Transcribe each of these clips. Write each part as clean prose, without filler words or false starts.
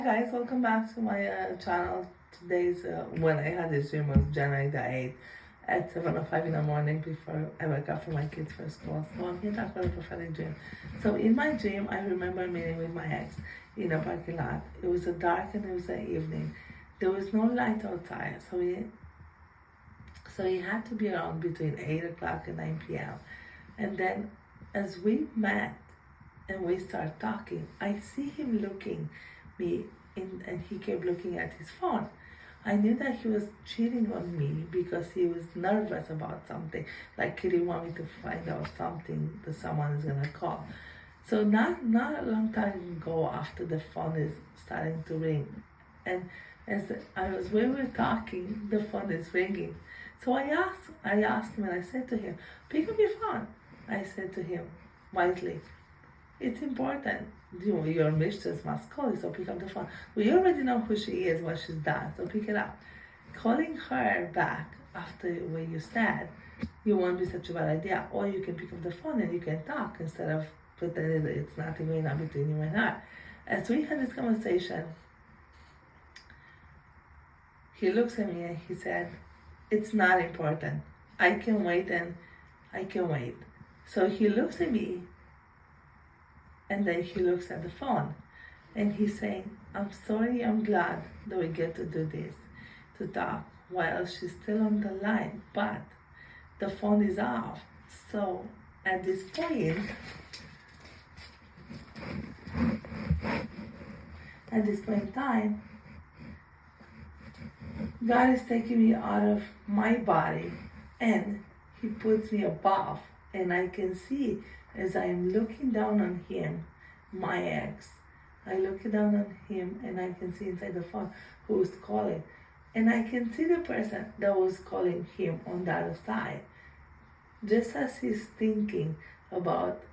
Hi guys, welcome back to my channel. Today's when I had this dream was January the 8th at 7:05 in the morning before I wake up for my kids for school. So I'm here to talk about a prophetic dream. So in my dream, I remember meeting with my ex in a parking lot. It was a dark and it was an evening. There was no light outside, so he had to be around between 8 o'clock and 9 p.m. And then as we met and we start talking, I see him looking me in, and he kept looking at his phone. I knew that he was cheating on me because he was nervous about something, like he didn't want me to find out something that someone is gonna call. So not a long time ago, after the phone is starting to ring, and as we were talking, the phone is ringing. So I asked him, and I said to him, "Pick up your phone." I said to him wisely, "It's important. Your mistress must call you, so pick up the phone. We already know who she is, what she's done, so pick it up." Calling her back after what you said, you won't be such a bad idea. Or you can pick up the phone and you can talk instead of pretending that it's nothing going on between you and her. As we had this conversation, he looks at me and he said, "It's not important. I can wait and I can wait." So he looks at me and then he looks at the phone and he's saying, "I'm sorry, I'm glad that we get to do this, to talk while she's still on the line, but the phone is off." So at this point in time, God is taking me out of my body and he puts me above, and I can see as I'm looking down on him, my ex, I look down on him and I can see inside the phone who's calling. And I can see the person that was calling him on the other side. Just as he's thinking about,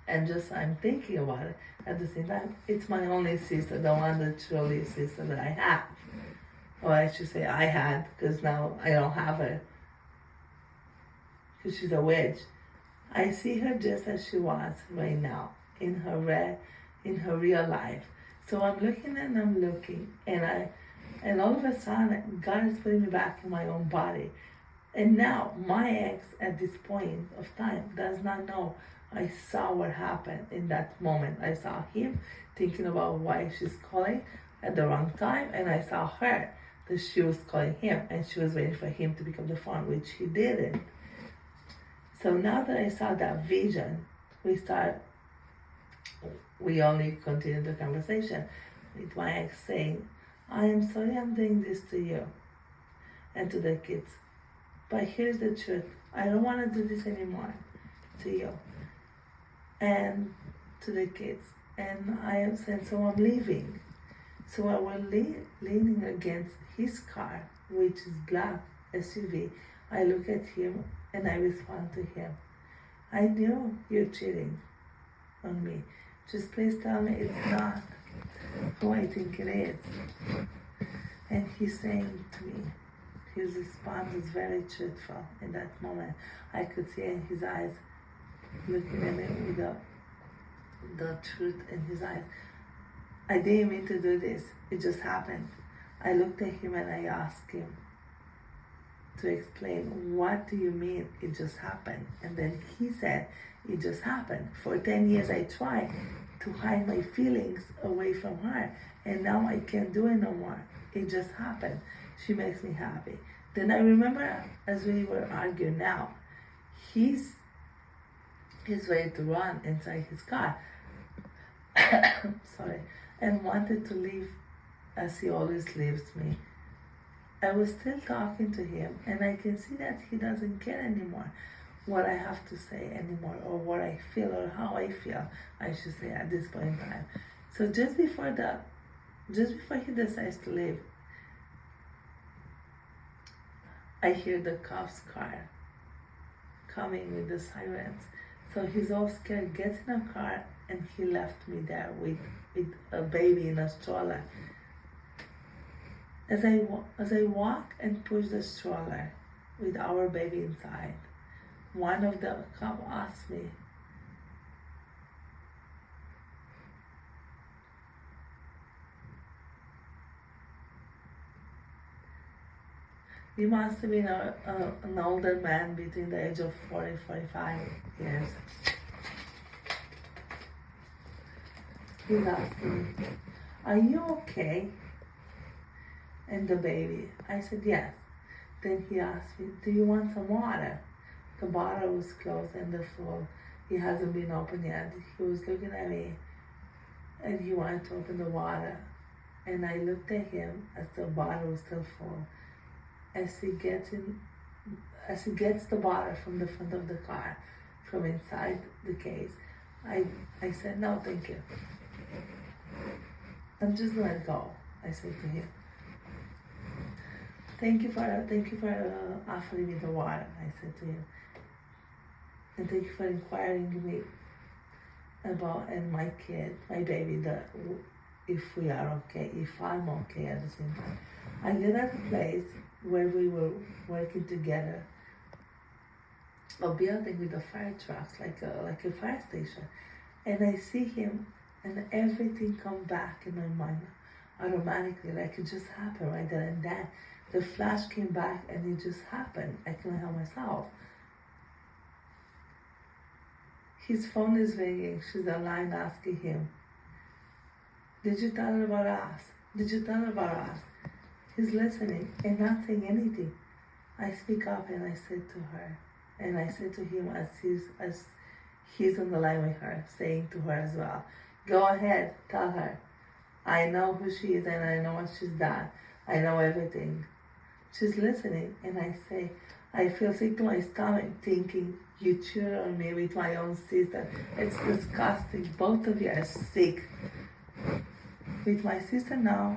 and just I'm thinking about it at the same time, it's my only sister, the one that truly sister that I have. Or I should say I had, because now I don't have her, because she's a witch. I see her just as she was right now in her real life. So I'm looking and I'm looking, and all of a sudden God is putting me back in my own body. And now my ex at this point of time does not know I saw what happened in that moment. I saw him thinking about why she's calling at the wrong time, and I saw her that she was calling him and she was waiting for him to pick up the phone, which he didn't. So now that I saw that vision, we only continue the conversation with my ex saying, "I am sorry I'm doing this to you and to the kids. But here's the truth. I don't want to do this anymore to you and to the kids." And I am saying, so I'm leaving. So I was leaning against his car, which is black SUV. I look at him and I respond to him, "I knew you're cheating on me. Just please tell me it's not who I think it is." And he's saying to me, his response was very truthful in that moment. I could see in his eyes, looking at me with the truth in his eyes. "I didn't mean to do this. It just happened." I looked at him and I asked him to explain, "What do you mean it just happened?" And then he said, "It just happened. For 10 years I tried to hide my feelings away from her, and now I can't do it no more. It just happened. She makes me happy." Then I remember as we were arguing now, he's ready to run inside his car. Sorry. And wanted to leave as he always leaves me. I was still talking to him, and I can see that he doesn't care anymore what I have to say anymore, or what I feel, or how I feel, I should say, at this point in time. So just before he decides to leave, I hear the cop's car coming with the sirens. So he's all scared, gets in a car, and he left me there with a baby in a stroller. As I walk and push the stroller with our baby inside, one of the cops asked me, He must have been an older man between the age of 40 and 45 years. He's asking me, are you okay? And the baby. I said, yes. Then he asked me, do you want some water? The bottle was closed and the full. It hasn't been opened yet. He was looking at me and he wanted to open the water. And I looked at him as the bottle was still full. As he gets the bottle from the front of the car, from inside the case, I said, no, thank you. I'm just gonna go, I said to him. Thank you for offering me the water, I said to him. And thank you for inquiring me about, and my kid, my baby, if we are okay, if I'm okay at the same time. I get at a place where we were working together, a building with the fire trucks, like a fire station. And I see him and everything come back in my mind automatically, like it just happened right there and then. The flash came back and it just happened. I couldn't help myself. His phone is ringing. She's online asking him, did you tell her about us? Did you tell her about us? He's listening and not saying anything. I speak up and I said to her, and I said to him as he's on the line with her, saying to her as well, go ahead, tell her. I know who she is and I know what she's done. I know everything. She's listening and I say, I feel sick to my stomach thinking you cheated on me with my own sister. It's disgusting. Both of you are sick. With my sister now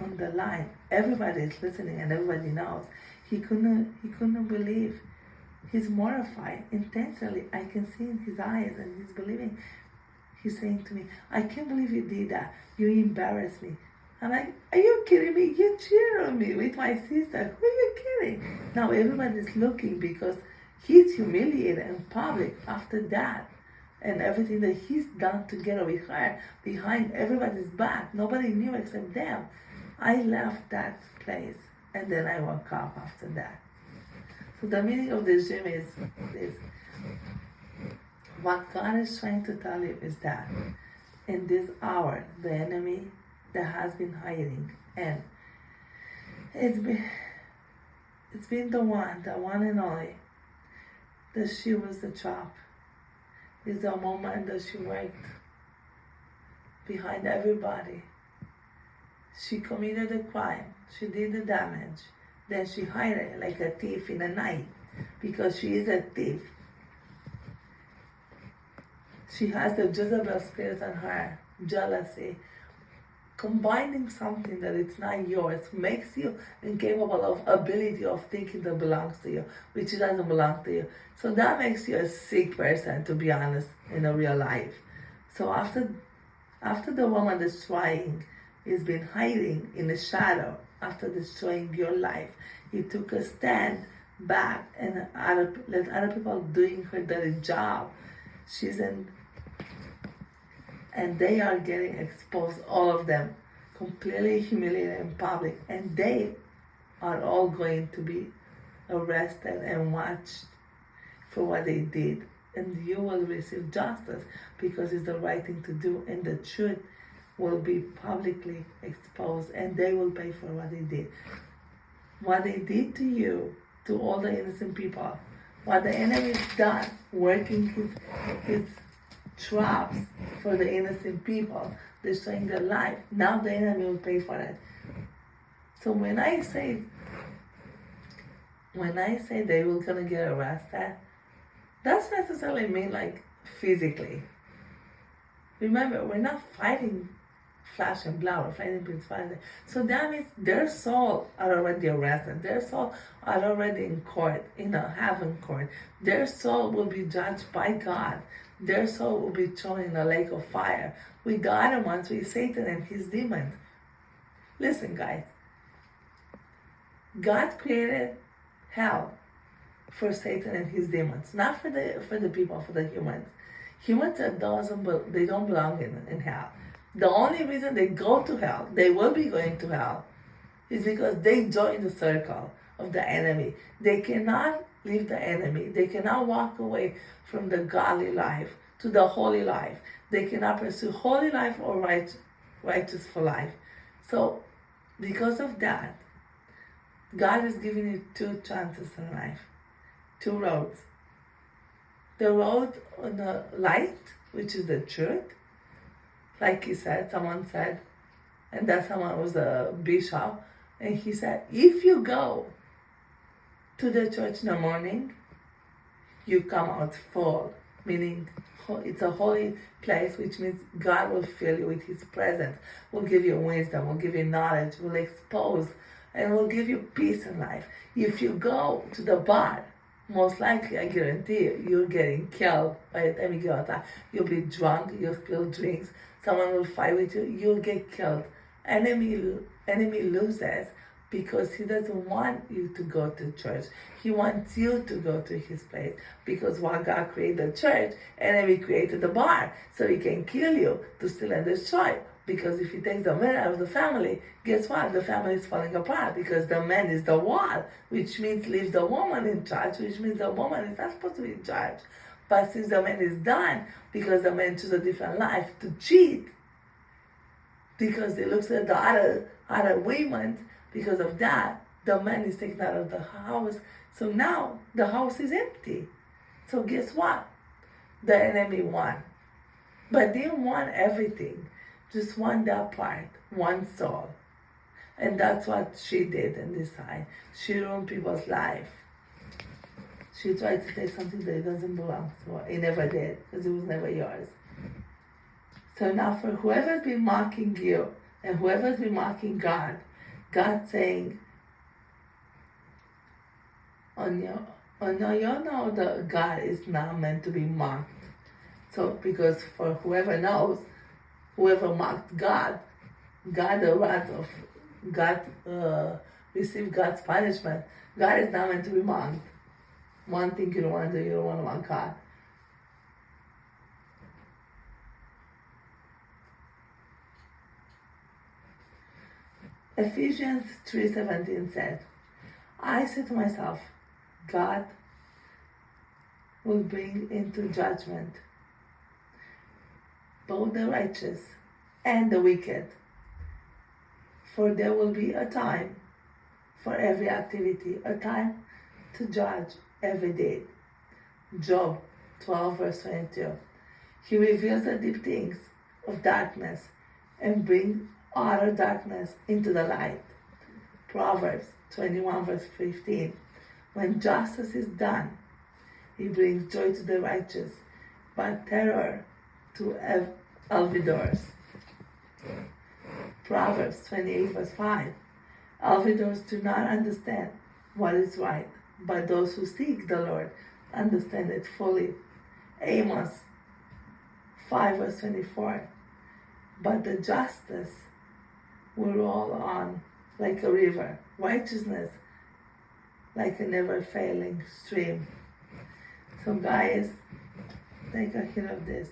on the line, everybody is listening and everybody knows. He couldn't believe. He's mortified intensely. I can see in his eyes and he's believing. He's saying to me, I can't believe you did that. You embarrassed me. I'm like, are you kidding me? You cheated on me with my sister. Who are you kidding? Now everybody's looking because he's humiliated in public after that. And everything that he's done together with her behind everybody's back. Nobody knew except them. I left that place and then I woke up after that. So the meaning of this dream is this. What God is trying to tell you is that in this hour, the enemy that has been hiding, and it's been the one and only, that she was the trap. It's the moment that she worked behind everybody. She committed a crime. She did the damage. Then she hid it like a thief in the night because she is a thief. She has the Jezebel spirit on her, jealousy. Combining something that it's not yours makes you incapable of ability of thinking that belongs to you, which doesn't belong to you. So that makes you a sick person, to be honest, in a real life. So after the woman destroying has been hiding in the shadow, after destroying your life, you took a stand back and let other people doing her dirty job. And they are getting exposed, all of them, completely humiliated in public. And they are all going to be arrested and watched for what they did. And you will receive justice because it's the right thing to do. And the truth will be publicly exposed and they will pay for what they did. What they did to you, to all the innocent people, what the enemy's done, working his traps for the innocent people, destroying their life. Now the enemy will pay for it. So when I say they will gonna get arrested, doesn't necessarily mean like physically. Remember, we're not fighting flesh and blood, we're fighting principality. So that means their soul are already arrested. Their soul are already in court, in a heaven court. Their soul will be judged by God. Their soul will be thrown in a lake of fire with the other ones, with Satan and his demons. Listen, guys. God created hell for Satan and his demons, not for the people, for the humans. Humans they don't belong in hell. The only reason they go to hell, they will be going to hell, is because they join the circle of the enemy. They cannot leave the enemy. They cannot walk away from the godly life to the holy life. They cannot pursue holy life or righteous for life. So, because of that, God is giving you two chances in life, two roads. The road on the light, which is the truth, like he said, someone said, and that someone was a bishop, and he said, if you go to the church in the morning, you come out full, meaning it's a holy place, which means God will fill you with His presence, will give you wisdom, will give you knowledge, will expose, and will give you peace in life. If you go to the bar, most likely, I guarantee you, you're getting killed by the time you go outside. You'll be drunk, you'll spill drinks, someone will fight with you, you'll get killed. Enemy loses because he doesn't want you to go to church. He wants you to go to his place. Because while God created the church, enemy created the bar. So he can kill you to steal and destroy. Because if he takes the man out of the family, guess what? The family is falling apart because the man is the wall, which means leaves the woman in charge, which means the woman is not supposed to be in charge. But since the man is done, because the man chose a different life to cheat, because he looks at the other women, because of that, the man is taken out of the house. So now the house is empty. So guess what? The enemy won. But they didn't want everything. Just one that part, one soul. And that's what she did in this time. She ruined people's life. She tried to take something that doesn't belong to her. It never did, because it was never yours. So now for whoever's been mocking you, and whoever's been mocking God, God's saying, you know that God is not meant to be mocked. So because for whoever knows, whoever mocked God, the wrath of God received God's punishment. God is not meant to be mocked. One thing you don't want to do, you don't want to mock God. Ephesians 3:17 said, I said to myself, God will bring into judgment both the righteous and the wicked. For there will be a time for every activity, a time to judge every day. Job 12 verse 22. He reveals the deep things of darkness and brings utter darkness into the light. Proverbs 21 verse 15. When justice is done, he brings joy to the righteous, but terror to evildoers. Proverbs 28 verse 5. Evildoers do not understand what is right, but those who seek the Lord understand it fully. Amos 5 verse 24. But the justice will roll on like a river, righteousness like a never-failing stream. So guys, take a hit of this.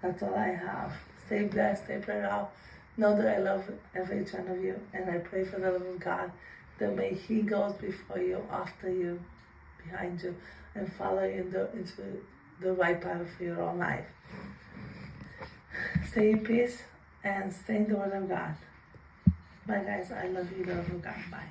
That's all I have. Stay blessed, stay prayed out. Know that I love every each one of you, and I pray for the love of God that may He goes before you, after you, behind you, and follow you into the right path for your own life. Stay in peace and stay in the Word of God. Bye guys, I love you, the love of God. Bye.